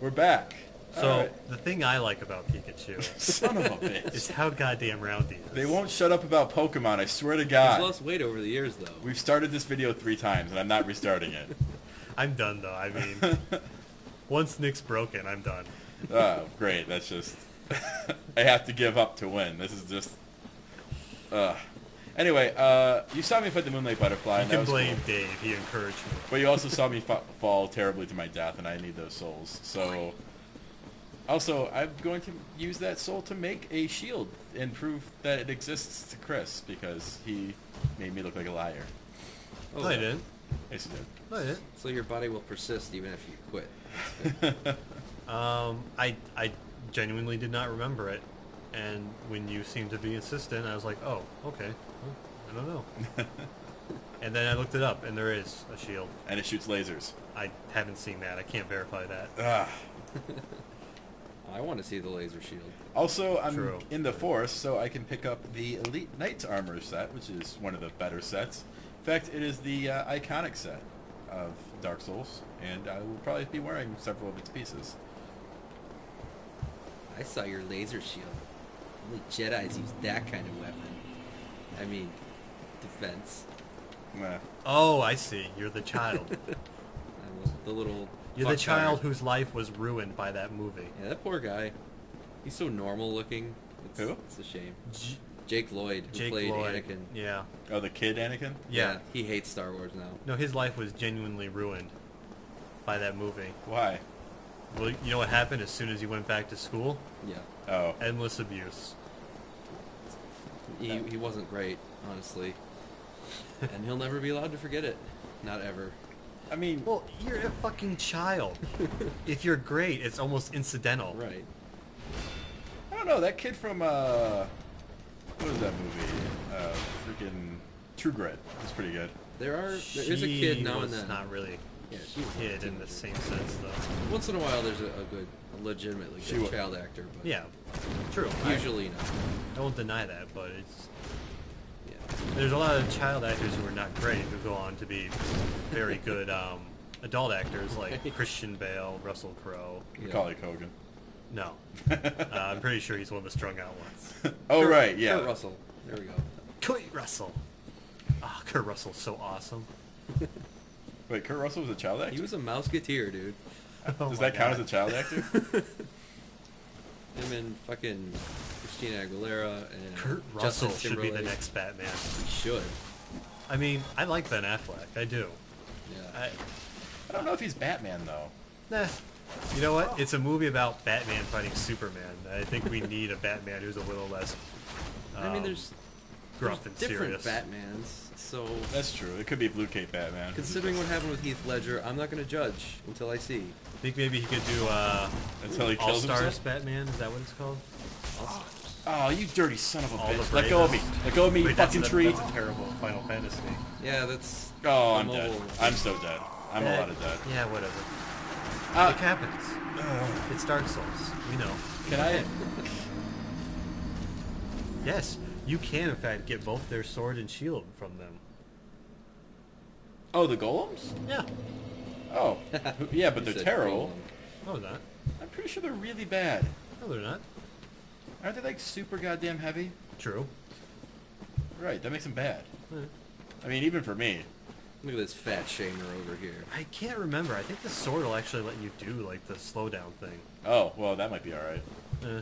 We're back. So, the thing I like about Pikachu Son of a bitch. is how goddamn round he is. They won't shut up about Pokemon, I swear to He's God. lost weight over the years, though. We've started this video 3 times, and I'm not restarting it. I'm done, though. I mean, once Nick's broken, I'm done. Oh, great. That's just... I have to give up to win. This is just... Anyway, you saw me fight the Moonlight Butterfly, You and that can was blame cool. Dave. He encouraged me. But you also saw me fall terribly to my death, and I need those souls. So... Also, I'm going to use that soul to make a shield and prove that it exists to Chris, because he made me look like a liar. Oh, No, I didn't. Yes, he did. No, I didn't. So your body will persist even if you quit. I genuinely did not remember it. And when you seemed to be insistent, I was like, oh, okay. Well, I don't know. And then I looked it up, and there is a shield. And it shoots lasers. I haven't seen that. I can't verify that. Ah. I want to see the laser shield. Also, I'm True. in the forest, so I can pick up the Elite Knight's Armor set, which is one of the better sets. In fact, it is the iconic set of Dark Souls, and I will probably be wearing several of its pieces. I saw your laser shield. Only Jedis use that kind of weapon. I mean, defense. Nah. Oh, I see. You're the child. The little. You're the fucktard. child whose life was ruined by that movie. Yeah, that poor guy. He's so normal looking. Who? It's a shame. Jake Lloyd, who Jake played Lloyd. Anakin. Yeah. Oh, the kid Anakin? Yeah. He hates Star Wars now. No, his life was genuinely ruined by that movie. Why? Well, you know what happened as soon as he went back to school? Yeah. Oh. Endless abuse. He wasn't great, honestly. And he'll never be allowed to forget it. Not ever. I mean... Well, you're a fucking child. If you're great, it's almost incidental. Right. I don't know, that kid from, what was that movie? Freaking True Grit. It's pretty good. There is a kid now and then. Not really Yeah, she was a kid in the same sense, though. Once in a while, there's a legitimately She good wa- child actor. But Yeah, true. Usually not. I won't deny that, but it's Yeah. there's a lot of child actors who are not great who go on to be very good adult actors like Christian Bale, Russell Crowe. Macaulay Culkin. No, I'm pretty sure he's one of the strung out ones. Oh, right, yeah. Kurt Russell. There we go. Kurt Russell. Ah, Kurt Russell's so awesome. Wait, Kurt Russell was a child actor? He was a Mouseketeer, dude. Oh Does my that count God. as a child actor? Him and fucking Christina Aguilera and Kurt Justin Russell should be the Timberlake. next Batman. He should. I mean, I like Ben Affleck. I do. Yeah. I don't know if he's Batman, though. Nah. You know what? It's a movie about Batman fighting Superman. I think we need a Batman who's a little less I mean, there's gruff and different serious. Batmans, so That's true. It could be Blue Cape Batman. considering what happened with Heath Ledger, I'm not going to judge until I see. I think maybe he could do Until he All kills Stars himself? Batman. Is that what it's called? Oh, you dirty son of a All the bitch. Let go of me. Bravest. Let go of me, you Wait, fucking tree. That's a terrible Final Fantasy. Yeah, that's. Oh, the I'm dead. mobile- I'm so dead. I'm a lot of dead. Yeah, whatever. Uh, it happens. It's Dark Souls. We know. Can I... Yes, you can in fact get both their sword and shield from them. Oh, the golems? Yeah. Oh. Yeah, but You they're said terrible. No, they're not. I'm pretty sure they're really bad. No, they're not. Aren't they, like, super goddamn heavy? True. Right, that makes them bad. Eh. I mean, even for me. Look at this fat shamer over here. I can't remember. I think the sword will actually let you do like the slowdown thing. Oh, well, that might be alright. Eh.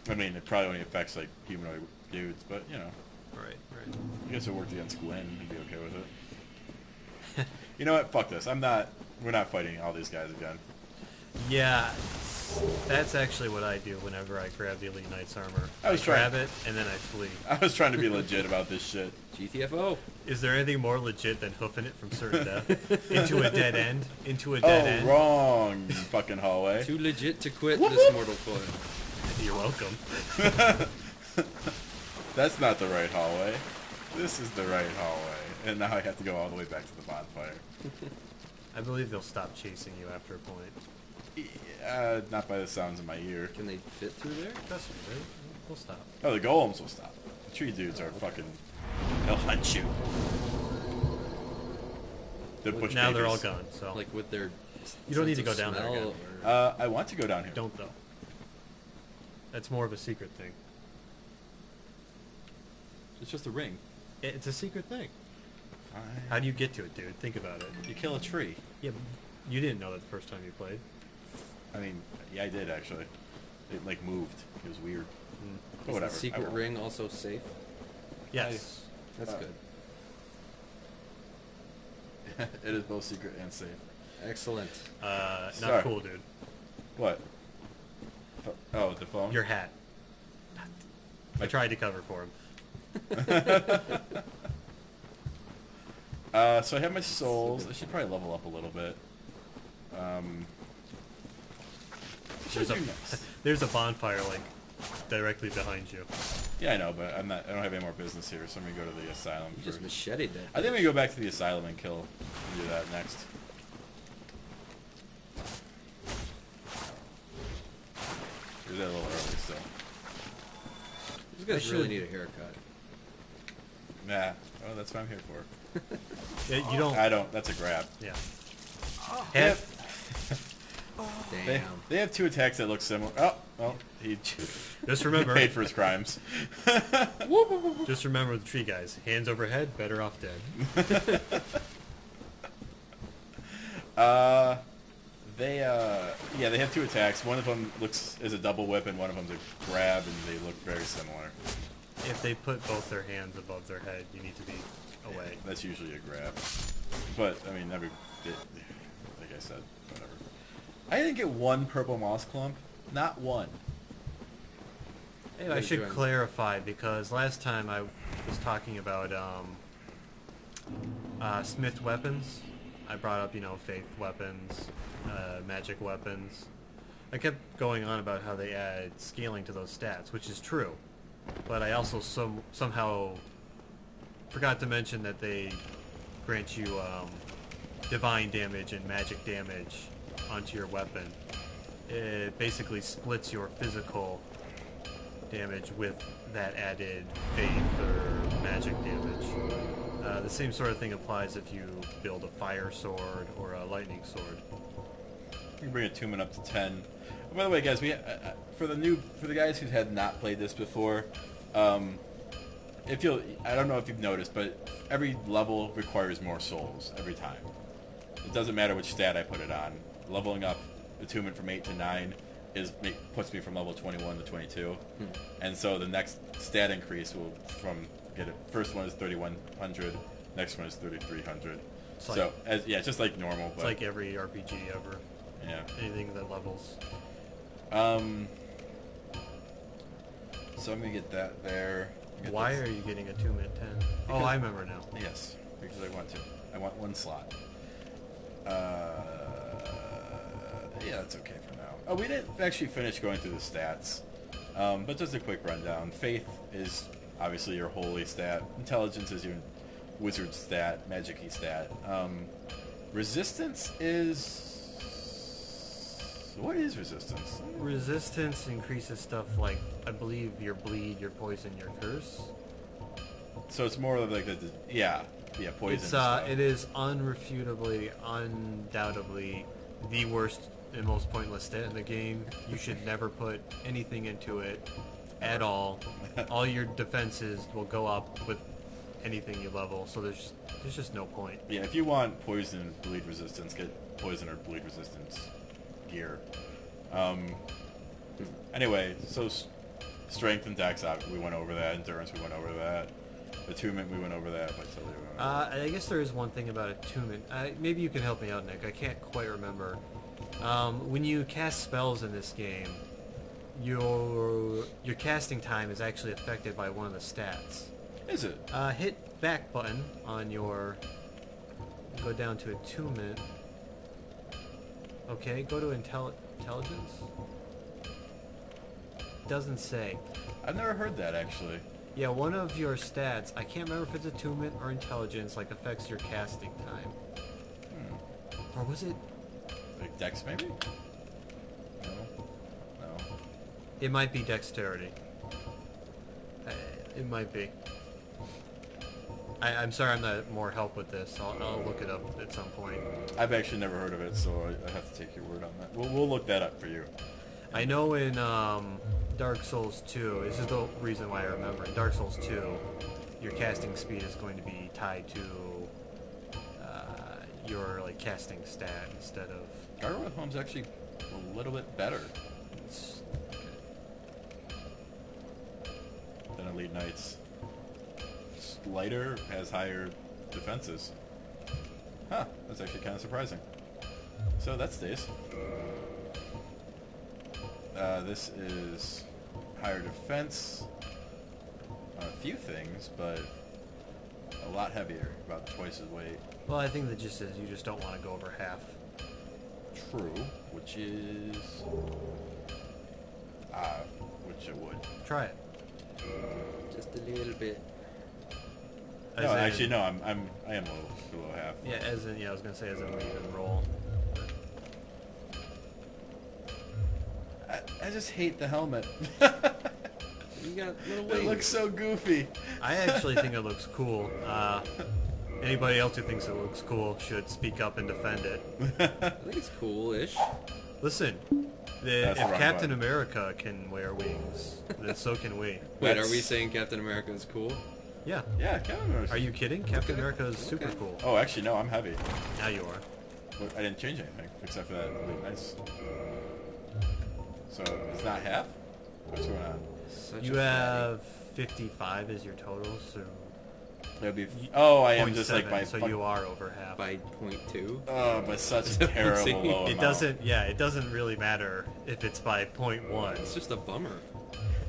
I mean, it probably only affects, like, humanoid dudes, but, you know. Right, right. I guess it worked against Gwen. I'd be okay with it. You know what? Fuck this. We're not fighting all these guys again. Yeah, that's actually what I do whenever I grab the Elite Knight's armor. I was trying- grab it and then I flee. I was trying to be legit about this shit. GTFO. Is there anything more legit than hoofing it from certain death into a dead end? Into a dead end? Wrong, you fucking hallway. Too legit to quit Whoop, this whoop. mortal coil. You're welcome. That's not the right hallway. This is the right hallway. And now I have to go all the way back to the bonfire. I believe they'll stop chasing you after a point. Not by the sounds in my ear. Can they fit through there? Trust me, they'll stop. Oh, the golems will stop. The tree dudes are fucking... They'll hunt you. They're bush Now they're all babies. gone, so. Like with their You don't need sense to of go down there smell again. or- I want to go down here. Don't though. That's more of a secret thing. It's just a ring. It's a secret thing. Fine. How do you get to it, dude? Think about it. You kill a tree. Yeah, but you didn't know that the first time you played. I mean, yeah, I did actually. It like moved. It was weird. But Is whatever. the I secret won't. ring also safe? Yes. That's good. It is both secret and safe. Excellent. Not Sorry. cool, dude. What? Oh, the phone. Your hat. I tried to cover for him. So I have my souls. I should probably level up a little bit. There's a, should be nice. there's a bonfire like directly behind you. Yeah, I know, but I'm not. I don't have any more business here, so I'm gonna go to the asylum You first. just macheted that. I think I'm gonna go back to the asylum and do that next. Is that a little early still? These guys I really should- need a haircut. Nah. Oh, that's what I'm here for. Yeah, you don't. I don't. That's a grab. Yeah. They Have, Damn. they have two attacks that look similar. Oh, well, he just remember. paid for his crimes. Just remember the tree guys. Hands overhead, better off dead. Yeah, they have two attacks. One of them is a double whip, and one of them's a grab, and they look very similar. If they put both their hands above their head, you need to be away. That's usually a grab. But I mean, like I said, whatever. I didn't get one purple moss clump. Not one. Hey, I should clarify because last time I was talking about smith weapons. I brought up, faith weapons, magic weapons. I kept going on about how they add scaling to those stats, which is true. But I also somehow forgot to mention that they grant you divine damage and magic damage onto your weapon. It basically splits your physical damage with that added faith or magic damage. The same sort of thing applies if you build a fire sword or a lightning sword. You can bring attunement up to 10. By the way, guys, for the guys who had not played this before, I don't know if you've noticed, but every level requires more souls every time. It doesn't matter which stat I put it on. Leveling up attunement from 8 to 9 puts me from level 21 to 22, and so the next stat increase will first one is 3100, next one is 3300. So it's just like normal. It's like every RPG ever. Yeah. Anything that levels. So I'm gonna get that there. Why are you getting attunement 10? Oh, I remember now. Yes, because I want to. I want one slot. Yeah, that's okay for now. Oh, we didn't actually finish going through the stats, but just a quick rundown. Faith is obviously your holy stat. Intelligence is your wizard stat, magic-y stat. Resistance is... What is resistance? Resistance increases stuff like, I believe, your bleed, your poison, your curse. So it's more of like poison stuff. It is unrefutably, undoubtedly the worst and most pointless stat in the game. You should never put anything into it at all. All your defenses will go up with anything you level, so there's just no point. Yeah, if you want poison and bleed resistance, get poison or bleed resistance gear. Anyway, so strength and dex, we went over that. Endurance, we went over that. Attunement, we went over that. Vitality, we went over that. I guess there is one thing about attunement. Maybe you can help me out, Nick. I can't quite remember. When you cast spells in this game, your casting time is actually affected by one of the stats. Is it? Hit back button on your... Go down to attunement. Okay, go to intelligence. Doesn't say. I've never heard that, actually. Yeah, one of your stats, I can't remember if it's attunement or intelligence, like affects your casting time. Or was it... Like dex, maybe? No. It might be dexterity. It might be. I'm sorry I'm not more help with this. I'll look it up at some point. I've actually never heard of it, so I have to take your word on that. We'll look that up for you. I know in Dark Souls 2, this is the reason why I remember. In Dark Souls 2, your casting speed is going to be tied to your like casting stat instead of. Gargoyle Home's actually a little bit better than Elite Knights. It's lighter, has higher defenses. Huh, that's actually kind of surprising. So that stays. This is higher defense on a few things, but a lot heavier, about twice as weight. Well, I think the gist is you just don't want to go over half. True, which is which it would. Try it. Just a little bit. No, As in- actually, no. I am below half. Yeah, as in, yeah, I was gonna say as in we even roll. I just hate the helmet. You got little It wings. looks so goofy. I actually think it looks cool. Anybody else who thinks it looks cool should speak up and defend it. I think it's cool-ish. Listen, That's if the wrong Captain button. America can wear wings, then so can we. Wait, That's- are we saying Captain America is cool? Yeah. Yeah, Kevin. Are you kidding? Captain Okay. America is super Okay. cool. Oh, actually, no. I'm heavy. Now you are. But I didn't change anything except for that Elite Knights. So it's not half. What's going on? Such You a have 55 as your total, so That'd be. Oh, I am 0.7, just like by. so you are over half. by 0.2. Oh, but such a See, terrible low It amount. doesn't. Yeah, it doesn't really matter if it's by 0.1. It's just a bummer.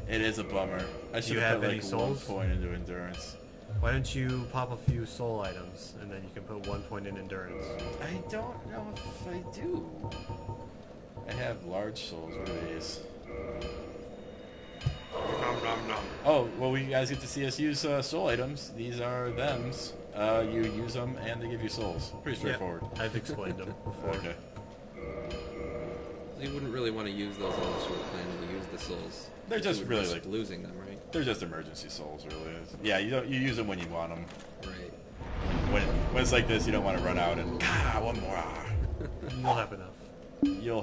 It is a bummer. I should you have have put any like souls? 1 point into endurance. Why don't you pop a few soul items and then you can put 1 point in endurance? I don't know if I do. I have large souls. What are these? Nom nom nom. Oh, well, you guys get to see us use soul items. These are thems. You use them and they give you souls. Pretty straightforward. Yeah, I've explained them before. Okay. You wouldn't really want to use those unless you were planning to use the souls. They're just You would really risk like losing them, right? they're just emergency souls, really. Yeah, you use them when you want them. Right. When it's like this, you don't want to run out and one more. You'll have enough. Your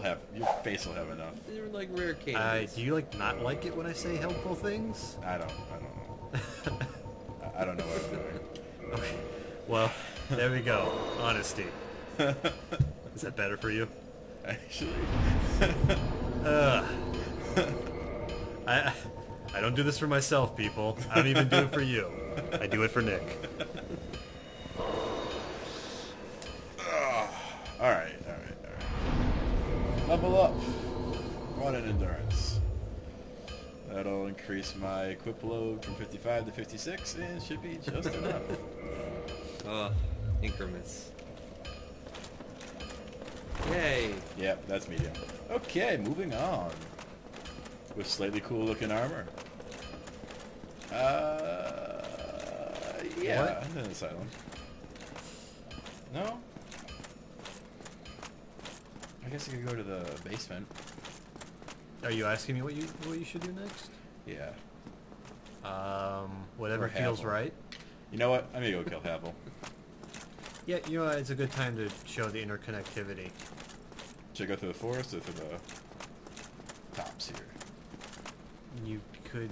face will have enough. They're like rare candies. Do you like not like it when I say helpful things? I don't know. I don't know what I'm doing. Okay. Well, there we go. Honesty. Is that better for you? Actually, I don't do this for myself, people. I don't even do it for you. I do it for Nick. all right. Level up. One in endurance. That'll increase my equip load from 55 to 56, and should be just enough. Increments. Yay! Yep, that's medium. Okay, moving on. With slightly cool looking armor. Yeah, What? an asylum. No? I guess I could go to the basement. Are you asking me what you should do next? Yeah. Whatever Or feels Havel. right. You know what? I'm gonna go kill Havel. Yeah, you know, it's a good time to show the interconnectivity. Should I go through the forest or through the tops here? You could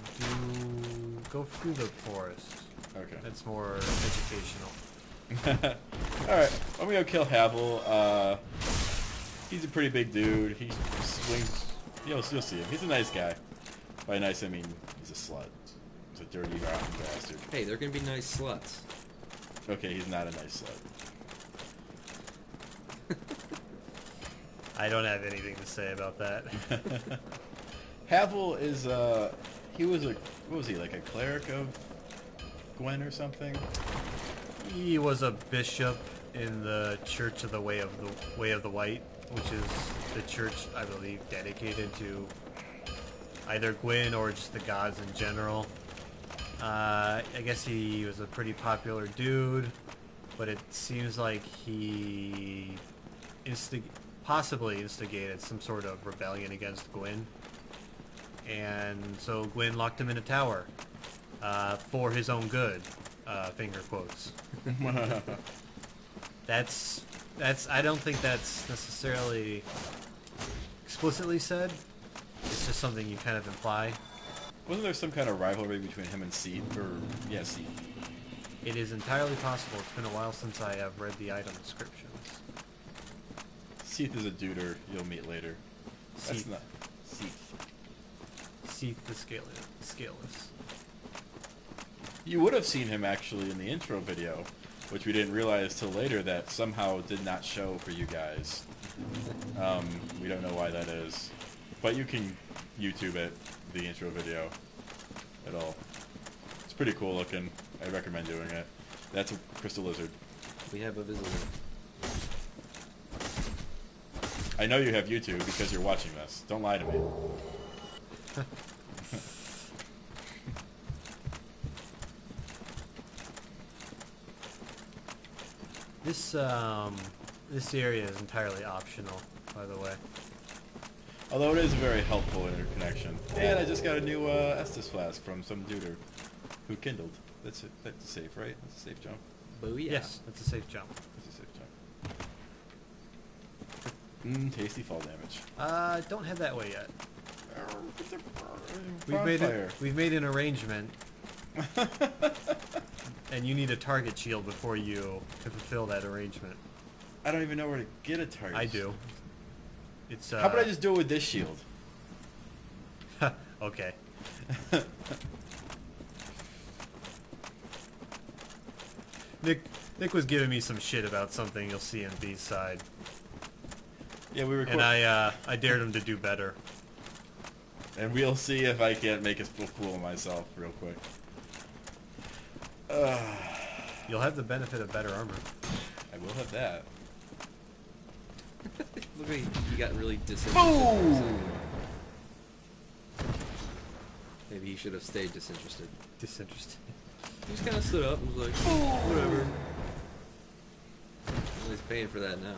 go through the forest. Okay. That's more educational. Alright, I'm gonna go kill Havel. He's a pretty big dude. He swings. You'll see him. He's a nice guy. By nice, I mean he's a slut. He's a dirty, rotten bastard. Hey, they're gonna be nice sluts. Okay, he's not a nice slut. I don't have anything to say about that. Havel is he was what was he, like a cleric of Gwen or something? He was a bishop in the Church of the Way of the White, which is the church, I believe, dedicated to either Gwyn or just the gods in general. I guess he was a pretty popular dude, but it seems like he possibly instigated some sort of rebellion against Gwyn. And so Gwyn locked him in a tower for his own good. finger quotes. That's. I don't think that's necessarily explicitly said. It's just something you kind of imply. Wasn't there some kind of rivalry between him and Seed? Or yeah, Seed. It is entirely possible. It's been a while since I have read the item descriptions. Seath is a duder you'll meet later. That's Seath. not Seath. Seath the Scaleless. You would have seen him actually in the intro video, which we didn't realize till later that somehow did not show for you guys. We don't know why that is, but you can YouTube it, the intro video, at all. It's pretty cool looking. I recommend doing it. That's a crystal lizard. We have a visitor. I know you have YouTube because you're watching this. Don't lie to me. This area is entirely optional, by the way. Although it is a very helpful interconnection. And I just got a new Estus flask from some duder who kindled. That's a safe, right? That's a safe jump. Booyah. Yes, that's a safe jump. That's a safe jump. Tasty fall damage. Don't head that way yet. Bonfire. We've made an arrangement, and you need a target shield before you can fulfill that arrangement. I don't even know where to get a target. I do. It's How about I just do it with this shield? Okay. Nick was giving me some shit about something you'll see in B's side. Yeah, we record. And I dared him to do better. And we'll see if I can't make a fool of myself real quick. You'll have the benefit of better armor. I will have that. Look like he got really disinterested. Boom! Maybe he should have stayed disinterested. Disinterested. He just kind of stood up and was like, whatever. Well, he's paying for that now.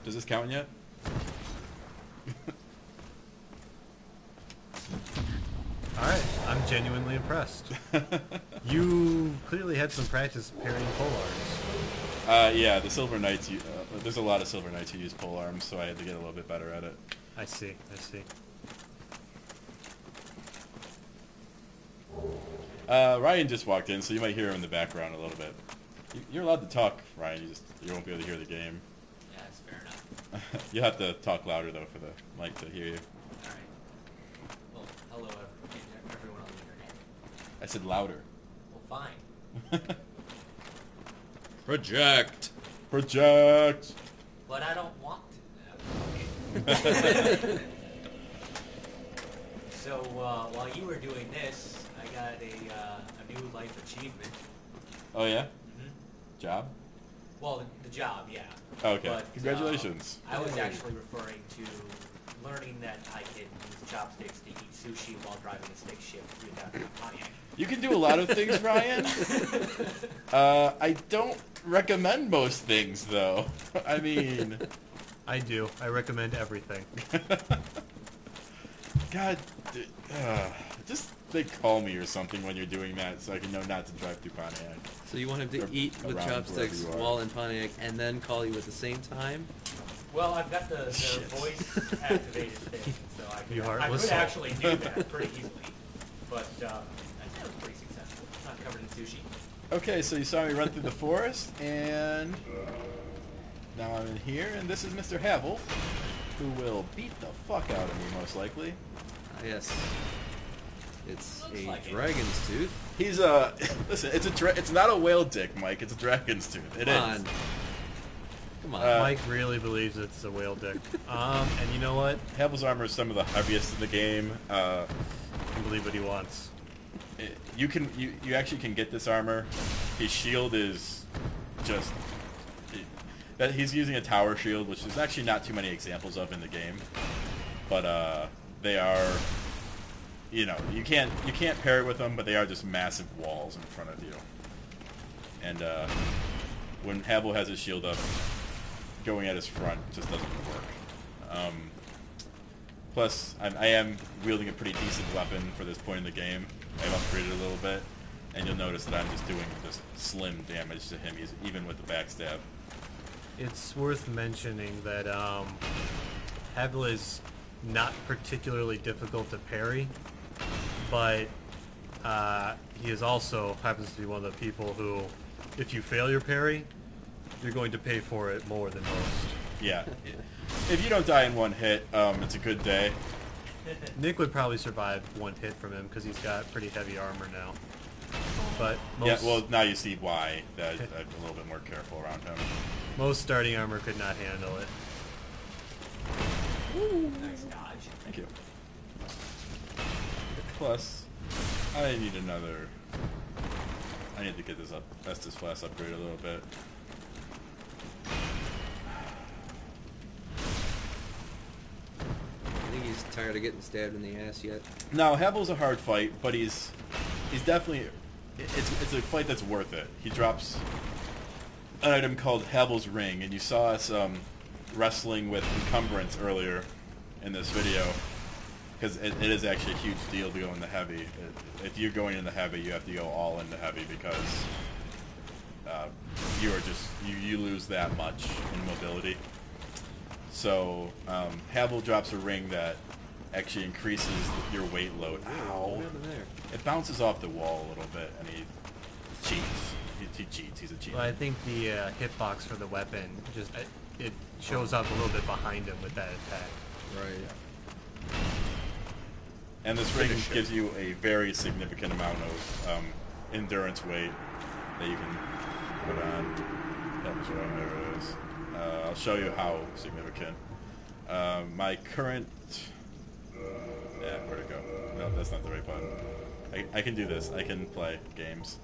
Does this count yet? Alright, I'm genuinely impressed. You clearly had some practice parrying polearms. Yeah, the Silver Knights, there's a lot of Silver Knights who use pole arms, so I had to get a little bit better at it. I see. Ryan just walked in, so you might hear him in the background a little bit. You're allowed to talk, Ryan, you won't be able to hear the game. Yeah, that's fair enough. You have to talk louder, though, for the mic to hear you. Alright. Well, hello everyone on the internet. I said louder. Well, fine. Project! Project! But I don't want to. Okay. So, while you were doing this, I got a new life achievement. Oh, yeah? Mm-hmm. Job? Well, the job, yeah. Okay. But, Congratulations. I was actually referring to learning that I can use chopsticks to eat sushi while driving a stick shift through downtown Pontiac. You can do a lot of things, Ryan. I don't recommend most things, though. I mean... I do. I recommend everything. God, just call me or something when you're doing that so I can know not to drive through Pontiac. So you want him to Or eat with around chopsticks wherever you are. while in Pontiac and then call you at the same time? Well, I've got the Shit. voice activated thing, so You I heartless could soul. actually do that pretty easily. But I think it was pretty successful. It's not covered in sushi. Okay, so you saw me run through the forest, and now I'm in here, and this is Mr. Havel, who will beat the fuck out of me, most likely. Ah, yes. It's Looks a like it. dragon's tooth. He's listen, it's not a whale dick, Mike. It's a dragon's tooth. It is. Come on. Come on. Mike really believes it's a whale dick. And you know what? Havel's armor is some of the heaviest in the game. He can believe what he wants. You actually can get this armor. His shield is just that he's using a tower shield, which there's actually not too many examples of in the game. But they are, you can't pair it with them, but they are just massive walls in front of you. And when Havel has his shield up, going at his front just doesn't work. Plus, I am wielding a pretty decent weapon for this point in the game. I've upgraded a little bit, and you'll notice that I'm just doing just slim damage to him, even with the backstab. It's worth mentioning that Hevel is not particularly difficult to parry, but he is also happens to be one of the people who, if you fail your parry, you're going to pay for it more than most. Yeah. If you don't die in one hit, it's a good day. Nick would probably survive one hit from him because he's got pretty heavy armor now. But most, Yeah, well, now you see why that I'm a little bit more careful around him. most starting armor could not handle it. Nice dodge. Thank you. Plus, I need another... I need to get this Estus Flask upgrade a little bit. I think he's tired of getting stabbed in the ass yet. No, Hevel's a hard fight, but he's definitely... It's a fight that's worth it. He drops an item called Hevel's Ring, and you saw us wrestling with encumbrance earlier in this video, because it is actually a huge deal to go into heavy. If you're going into heavy, you have to go all into heavy, because you are just you lose that much in mobility. So Hevel drops a ring that actually increases your weight load. Ow! What happened there? It bounces off the wall a little bit, and he cheats. He cheats. He's a cheater. Well, I think the hitbox for the weapon just it shows up a little bit behind him with that attack. Right. And this ring gives you a very significant amount of endurance weight that you can put on. That was wrong. There it is. I'll show you how significant. My current... Yeah, where'd it go? No, that's not the right button. I can do this. I can play games.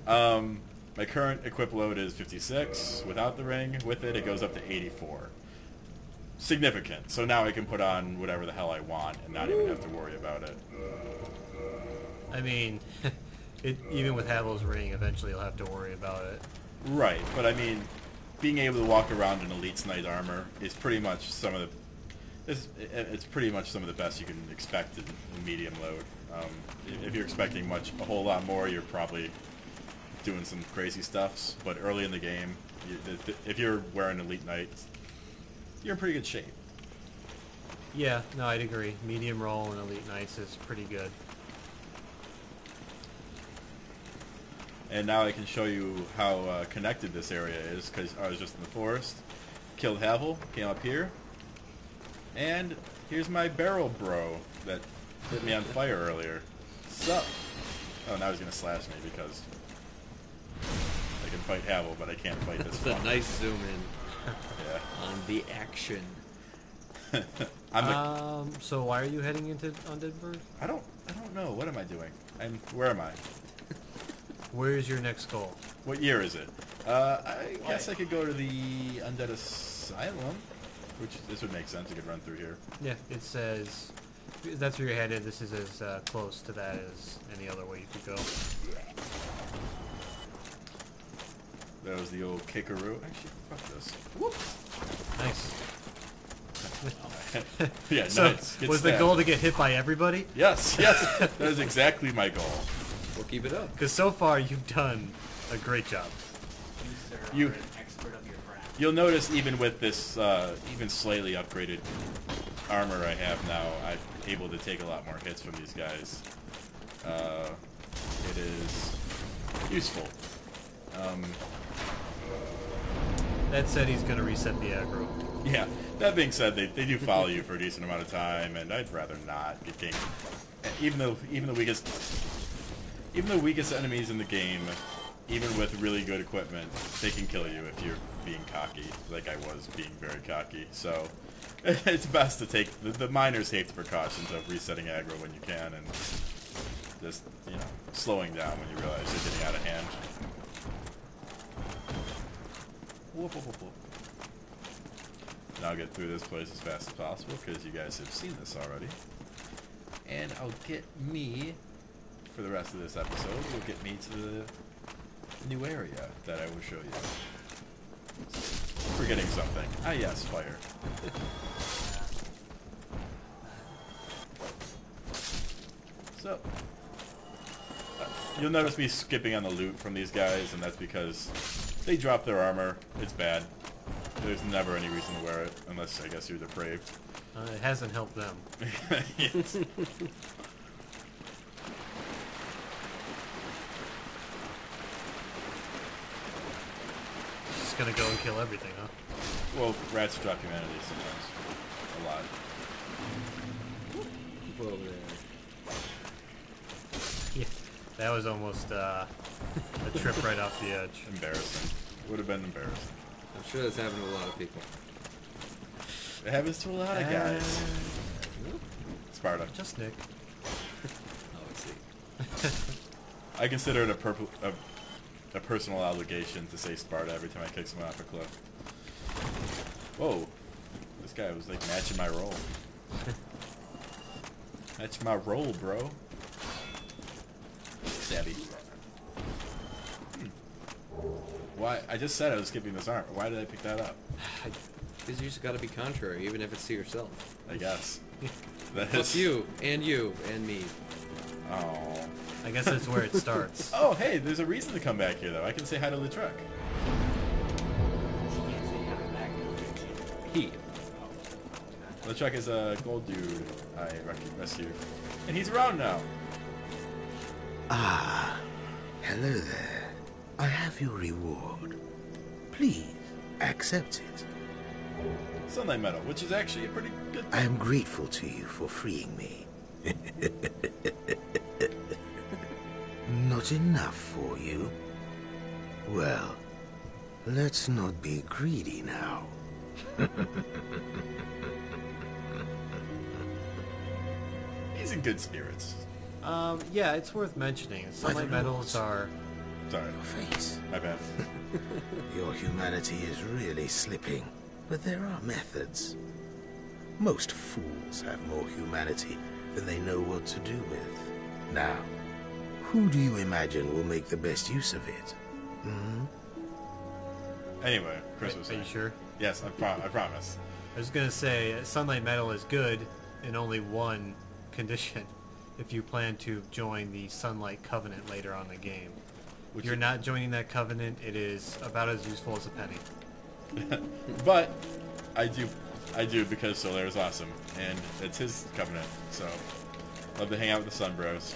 My current equip load is 56 without the ring. With it, it goes up to 84. Significant. So now I can put on whatever the hell I want and not even have to worry about it. I mean, even with Havel's ring, eventually you'll have to worry about it. Right, but I mean, being able to walk around in Elite's Knight armor is pretty much some of the... It's pretty much some of the best you can expect in medium load. If you're expecting a whole lot more, you're probably doing some crazy stuffs. But early in the game, if you're wearing Elite Knight, you're in pretty good shape. Yeah, no, I'd agree. Medium roll and Elite Knights is pretty good. And now I can show you how connected this area is, because I was just in the forest, killed Havel, came up here, and here's my barrel bro that lit me on fire earlier. Sup? Oh, now he's going to slash me because I can fight Havel, but I can't fight this That's a fucker. nice zoom in Yeah. on the action. So why are you heading into Undeadburg? I don't know. What am I doing? Where am I? Where's your next goal? What year is it? I guess I could go to the Undead Asylum, which this would make sense. I could run through here. Yeah, it says that's where you're headed. This is as close to that as any other way you could go. That was the old kickaroo. Actually, fuck this. Whoop. Nice. Yeah, So, nice. Get was the stabbed. goal to get hit by everybody? Yes, yes. That is exactly my goal. We'll keep it up. Because so far you've done a great job. You, sir, You- are an expert of your craft. You'll notice even with this even slightly upgraded armor I have now, I'm able to take a lot more hits from these guys. It is useful. That said, he's going to reset the aggro. Yeah, that being said, they do follow you for a decent amount of time, and I'd rather not get ganked. Even the weakest enemies in the game, even with really good equipment, they can kill you if you're being cocky, like I was being very cocky. So it's best to take the minor safety precautions of resetting aggro when you can, and just slowing down when you realize you're getting out of hand. Whoop, whoop, whoop, whoop. Now I'll get through this place as fast as possible because you guys have seen this already. And I'll get me, for the rest of this episode, will get me to the new area that I will show you. Forgetting something. Ah yes, fire. So, you'll notice me skipping on the loot from these guys, and that's because they drop their armor. It's bad. There's never any reason to wear it, unless, I guess, you're depraved. It hasn't helped them. Yes. Just gonna go and kill everything, huh? Well, rats drop humanity sometimes. A lot. People over there. Yeah. That was almost a trip right off the edge. Embarrassing. Would have been embarrassing. I'm sure that's happened to a lot of people. It happens to a lot of guys. Sparta. Just Nick. Oh, I see. I consider it a personal obligation to say Sparta every time I kick someone off a cliff. Whoa. This guy was like matching my roll. Match my roll, bro. Stabby. Why? I just said I was skipping this arm. Why did I pick that up? Because you just gotta be contrary, even if it's to yourself. I guess. That Fuck is... you, and me. Oh. I guess that's where it starts. Oh, hey, there's a reason to come back here, though. I can say hi to the truck. She can't say having back in the He. The truck is a gold dude I rescued. And he's around now. Ah, hello there. I have your reward. Please, accept it. Sunlight metal, which is actually a pretty good I thing. am grateful to you for freeing me. Not enough for you? Well, let's not be greedy now. He's in good spirits. Yeah, it's worth mentioning. Sunlight metals are... Sorry, Your face. my bad. Your humanity is really slipping, but there are methods. Most fools have more humanity than they know what to do with. Now, who do you imagine will make the best use of it? Hmm? Anyway, Chris was Are saying. you sure? Yes, I promise. I was gonna say, sunlight metal is good in only one condition. If you plan to join the Sunlight Covenant later on in the game. If you're not joining that covenant, it is about as useful as a penny. But I do because Solaire is awesome, and it's his covenant. So love to hang out with the Sun Bros.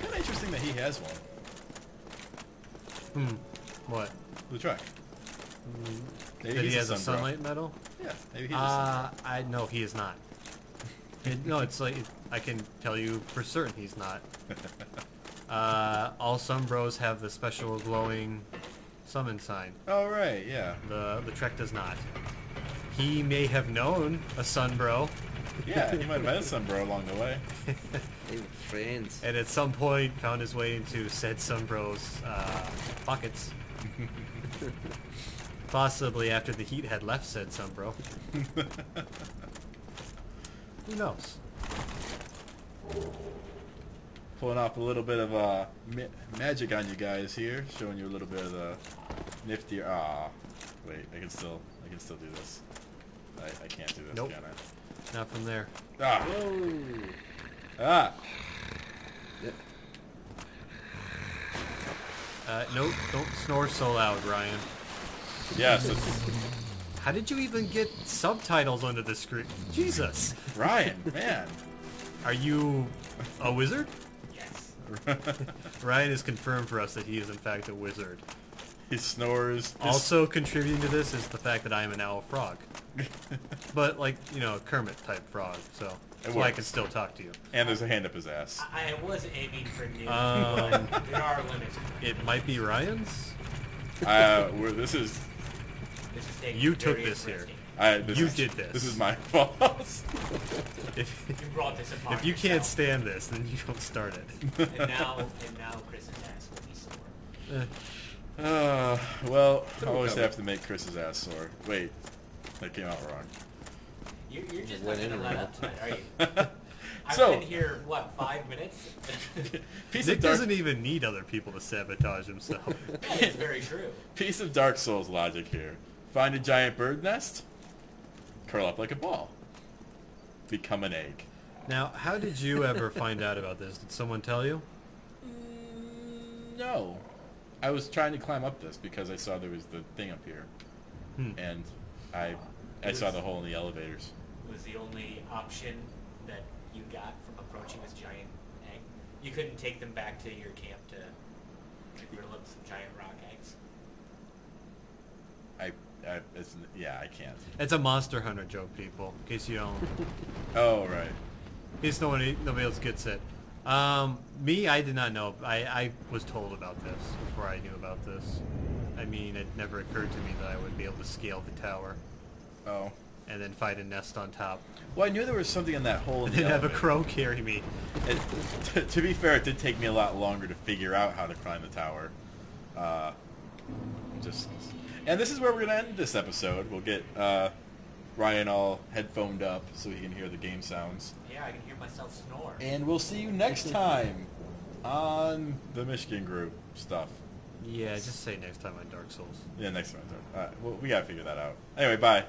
Kind of interesting that he has one. What? The truck. Maybe That he he's has a Sun Bro. sunlight metal? Yeah, maybe he's a Sun No, he is not. No, it's like I can tell you for certain he's not. All Sun Bros have the special glowing summon sign. Bro. Oh right, yeah, The Trek does not. He may have known a Sun Bro, yeah. He might have met a Sun Bro along the way. They were friends. and at some point found his way into said Sun Bro's pockets. Possibly after the heat had left said Sun Bro. Who knows? Pulling off a little bit of magic on you guys here, showing you a little bit of the nifty. Ah, wait, I can still do this. I can't do this, Nope. can Not from there. I? Ah, Whoa. ah. Yep. Nope, don't snore so loud, Ryan. Yes, it's How did you even get subtitles under the screen? Jesus! Ryan, man. Are you a wizard? Yes. Ryan has confirmed for us that he is in fact a wizard. He snores. Also contributing to this is the fact that I am an owl frog. But like, you know, a Kermit type frog, so that's why I works. can still talk to you. And there's a hand up his ass. I was aiming for news, Um, but there are limits. It might be Ryan's? This is. This is taking You took very this here. interesting. You did this. This is my fault. If, You brought this upon if you can't yourself. stand this, then you don't start it. And now Chris's ass will be sore. Well, I Don't always cover. have to make Chris's ass sore. Wait, that came out wrong. You're just Went not gonna in let and up tonight, are you? I've So- been here, what, 5 minutes? Piece Nick of dark, doesn't even need other people to sabotage himself. That is very true. piece of Dark Souls logic here. Find a giant bird nest, curl up like a ball. become an egg. Now, how did you ever find out about this? Did someone tell you? No. I was trying to climb up this because I saw there was the thing up here. And I saw the hole in the elevators. Was the only option that you got from approaching this giant egg. You couldn't take them back to your camp to grill up some giant rock eggs. I can't. It's a Monster Hunter joke, people. In case you don't. Oh, right. In case nobody else gets it. Me, I did not know. I was told about this before I knew about this. I mean, it never occurred to me that I would be able to scale the tower Oh. and then find a nest on top. Well, I knew there was something in that hole in And the then have a elevator. crow carry me. To be fair, it did take me a lot longer to figure out how to climb the tower. And this is where we're going to end this episode. We'll get Ryan all headphoned up so he can hear the game sounds. Yeah, I can hear myself snore. And we'll see you next time on the Michigan Group stuff. Yeah, just say next time on Dark Souls. Yeah, next time. Well, we got to figure that out. Anyway, bye.